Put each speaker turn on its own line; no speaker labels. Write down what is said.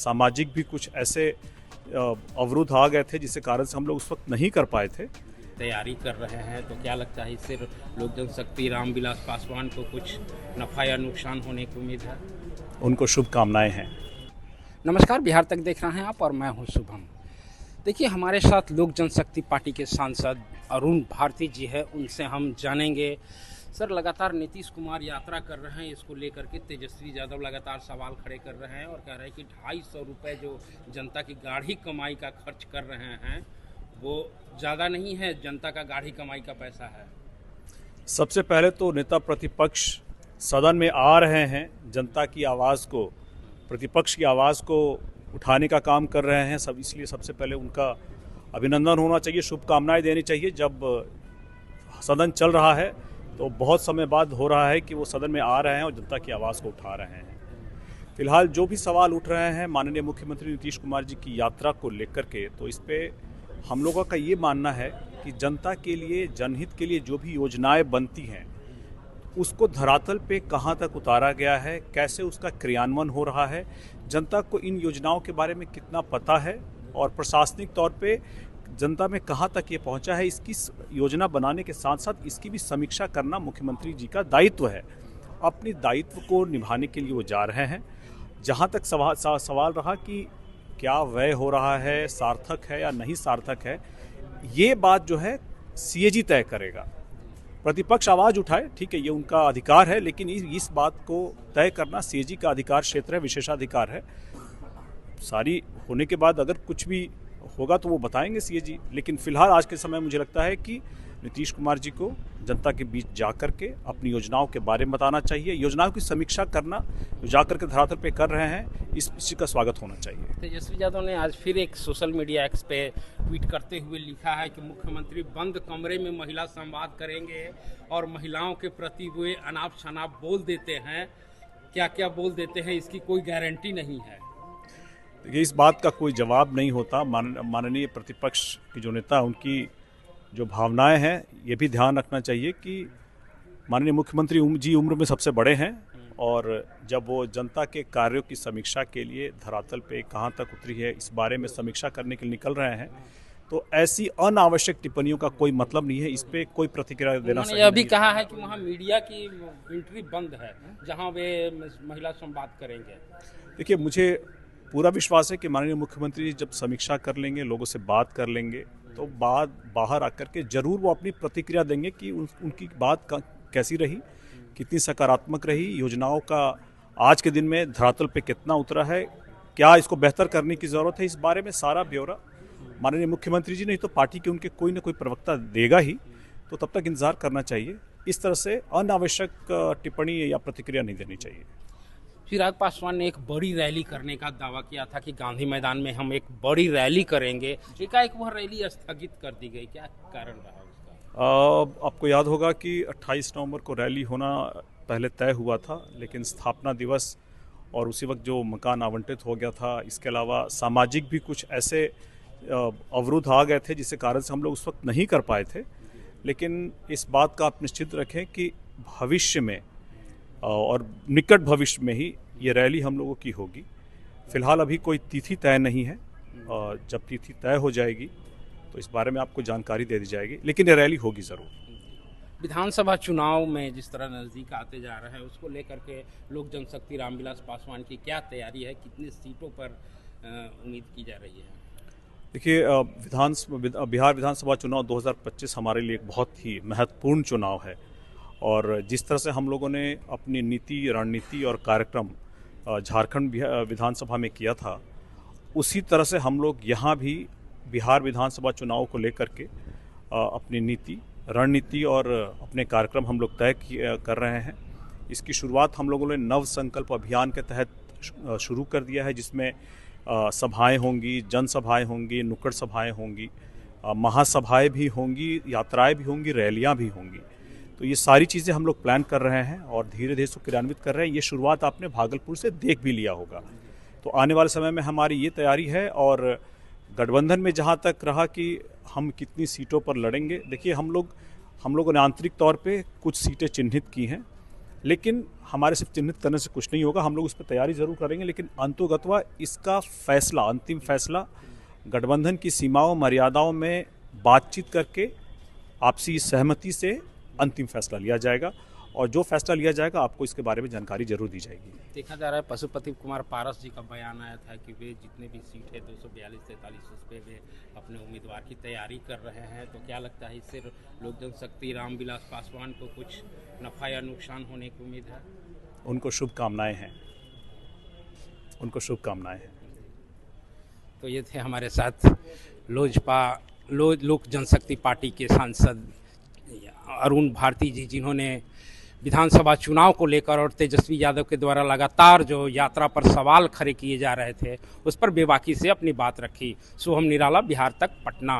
सामाजिक भी कुछ ऐसे अवरुद्ध आ गए थे जिसके कारण से हम लोग उस वक्त नहीं कर पाए थे।
तैयारी कर रहे हैं तो क्या लगता है इससे लोक जनशक्ति रामविलास पासवान को कुछ नफा या नुकसान होने की उम्मीद है?
उनको शुभकामनाएं हैं।
नमस्कार, बिहार तक देख रहे हैं आप और मैं हूं शुभम। देखिए, हमारे साथ लोक जनशक्ति पार्टी के सांसद अरुण भारती जी है, उनसे हम जानेंगे। सर, लगातार नीतीश कुमार यात्रा कर रहे हैं, इसको लेकर के तेजस्वी यादव लगातार सवाल खड़े कर रहे हैं और कह रहे हैं कि 250 रुपये जो जनता की गाढ़ी कमाई का खर्च कर रहे हैं वो ज़्यादा नहीं है, जनता का गाढ़ी कमाई का पैसा है।
सबसे पहले तो नेता प्रतिपक्ष सदन में आ रहे हैं, जनता की आवाज़ को, प्रतिपक्ष की आवाज़ को उठाने का काम कर रहे हैं सब, इसलिए सबसे पहले उनका अभिनंदन होना चाहिए, शुभकामनाएं देनी चाहिए। जब सदन चल रहा है तो बहुत समय बाद हो रहा है कि वो सदन में आ रहे हैं और जनता की आवाज़ को उठा रहे हैं। फिलहाल जो भी सवाल उठ रहे हैं माननीय मुख्यमंत्री नीतीश कुमार जी की यात्रा को लेकर के, तो इस पे हम लोगों का ये मानना है कि जनता के लिए, जनहित के लिए जो भी योजनाएं बनती हैं उसको धरातल पे कहाँ तक उतारा गया है, कैसे उसका क्रियान्वयन हो रहा है, जनता को इन योजनाओं के बारे में कितना पता है और प्रशासनिक तौर पे जनता में कहाँ तक ये पहुँचा है, इसकी योजना बनाने के साथ साथ इसकी भी समीक्षा करना मुख्यमंत्री जी का दायित्व है। अपनी दायित्व को निभाने के लिए वो जा रहे हैं। जहाँ तक सवाल रहा कि क्या व्यय हो रहा है, सार्थक है या नहीं सार्थक है, ये बात जो है सीएजी तय करेगा। प्रतिपक्ष आवाज़ उठाए, ठीक है, ये उनका अधिकार है, लेकिन इस बात को तय करना सीएजी का अधिकार क्षेत्र है, विशेषाधिकार है। सारी होने के बाद अगर कुछ भी होगा तो वो बताएंगे सीएजी, लेकिन फिलहाल आज के समय मुझे लगता है कि नीतीश कुमार जी को जनता के बीच जा कर के अपनी योजनाओं के बारे में बताना चाहिए, योजनाओं की समीक्षा करना जो जा कर के धरातल पे कर रहे हैं, इस चीज़ का स्वागत होना चाहिए।
तेजस्वी यादव ने आज फिर एक सोशल मीडिया एक्स पे ट्वीट करते हुए लिखा है कि मुख्यमंत्री बंद कमरे में महिला संवाद करेंगे और महिलाओं के प्रति वे अनाप शनाप बोल देते हैं। क्या क्या बोल देते हैं, इसकी कोई गारंटी नहीं है।
देखिए, इस बात का कोई जवाब नहीं होता। माननीय प्रतिपक्ष के जो नेता, उनकी जो भावनाएं हैं, ये भी ध्यान रखना चाहिए कि माननीय मुख्यमंत्री जी उम्र में सबसे बड़े हैं और जब वो जनता के कार्यों की समीक्षा के लिए धरातल पे कहाँ तक उतरी है, इस बारे में समीक्षा करने के लिए निकल रहे हैं, तो ऐसी अनावश्यक टिप्पणियों का कोई मतलब नहीं है। इस पे कोई प्रतिक्रिया देना सही नहीं।
यह भी कहा है कि वहाँ मीडिया की एंट्री बंद है, जहाँ वे महिला संवाद करेंगे। देखिए,
मुझे पूरा विश्वास है कि माननीय मुख्यमंत्री जब समीक्षा कर लेंगे, लोगों से बात कर लेंगे, तो बात बाहर आकर के जरूर वो अपनी प्रतिक्रिया देंगे कि उनकी बात कैसी रही, कितनी सकारात्मक रही, योजनाओं का आज के दिन में धरातल पे कितना उतरा है, क्या इसको बेहतर करने की ज़रूरत है, इस बारे में सारा ब्यौरा माननीय मुख्यमंत्री जी नहीं तो पार्टी के उनके कोई ना कोई प्रवक्ता देगा ही, तो तब तक इंतजार करना चाहिए। इस तरह से अनावश्यक टिप्पणी या प्रतिक्रिया नहीं देनी चाहिए।
चिराग पासवान ने एक बड़ी रैली करने का दावा किया था कि गांधी मैदान में हम एक बड़ी रैली करेंगे, एकाएक वह रैली स्थगित कर दी गई, क्या कारण रहा उसका?
आपको याद होगा कि 28 नवंबर को रैली होना पहले तय हुआ था, लेकिन स्थापना दिवस और उसी वक्त जो मकान आवंटित हो गया था, इसके अलावा सामाजिक भी कुछ ऐसे अवरुद्ध आ गए थे जिसके कारण से हम लोग उस वक्त नहीं कर पाए थे। लेकिन इस बात का आप निश्चित रखें कि भविष्य में और निकट भविष्य में ही ये रैली हम लोगों की होगी। फिलहाल अभी कोई तिथि तय नहीं है, और जब तिथि तय हो जाएगी तो इस बारे में आपको जानकारी दे दी जाएगी, लेकिन ये रैली होगी ज़रूर।
विधानसभा चुनाव में जिस तरह नज़दीक आते जा रहे हैं, उसको लेकर के लोक जनशक्ति रामविलास पासवान की क्या तैयारी है, कितनी सीटों पर उम्मीद की जा रही है?
देखिए, बिहार विधानसभा चुनाव 2025 हमारे लिए एक बहुत ही महत्वपूर्ण चुनाव है और जिस तरह से हम लोगों ने अपनी नीति, रणनीति और कार्यक्रम झारखंड विधानसभा में किया था, उसी तरह से हम लोग यहाँ भी बिहार विधानसभा चुनाव को लेकर के अपनी नीति, रणनीति और अपने कार्यक्रम हम लोग तय कर रहे हैं। इसकी शुरुआत हम लोगों ने नव संकल्प अभियान के तहत शुरू कर दिया है, जिसमें सभाएं होंगी, जनसभाएं होंगी, नुक्कड़ सभाएं होंगी, महासभाएं भी होंगी, यात्राएं भी होंगी, रैलियां भी होंगी। तो ये सारी चीज़ें हम लोग प्लान कर रहे हैं और धीरे धीरे इसको क्रियान्वित कर रहे हैं। ये शुरुआत आपने भागलपुर से देख भी लिया होगा। तो आने वाले समय में हमारी ये तैयारी है। और गठबंधन में जहाँ तक रहा कि हम कितनी सीटों पर लड़ेंगे, देखिए हम लोगों ने आंतरिक तौर पे कुछ सीटें चिन्हित की हैं, लेकिन हमारे सिर्फ चिन्हित करने से कुछ नहीं होगा, हम लोग उस पर तैयारी जरूर करेंगे, लेकिन अंतोगत्वा इसका फैसला, अंतिम फैसला गठबंधन की सीमाओं मर्यादाओं में बातचीत करके आपसी सहमति से अंतिम फैसला लिया जाएगा, और जो फैसला लिया जाएगा आपको इसके बारे में जानकारी जरूर दी जाएगी।
देखा जा रहा है पशुपति कुमार पारस जी का बयान आया था कि वे जितने भी सीट है 242-43 उस पर वे अपने उम्मीदवार की तैयारी कर रहे हैं, तो क्या लगता है इससे लोक जनशक्ति रामविलास पासवान को कुछ नफा या नुकसान होने की उम्मीद है?
उनको शुभकामनाएं हैं, उनको शुभकामनाएं हैं।
तो ये थे हमारे साथ लोक जनशक्ति पार्टी के सांसद अरुण भारती जी, जिन्होंने विधानसभा चुनाव को लेकर और तेजस्वी यादव के द्वारा लगातार जो यात्रा पर सवाल खड़े किए जा रहे थे उस पर बेबाकी से अपनी बात रखी। शुभम निराला, बिहार तक, पटना।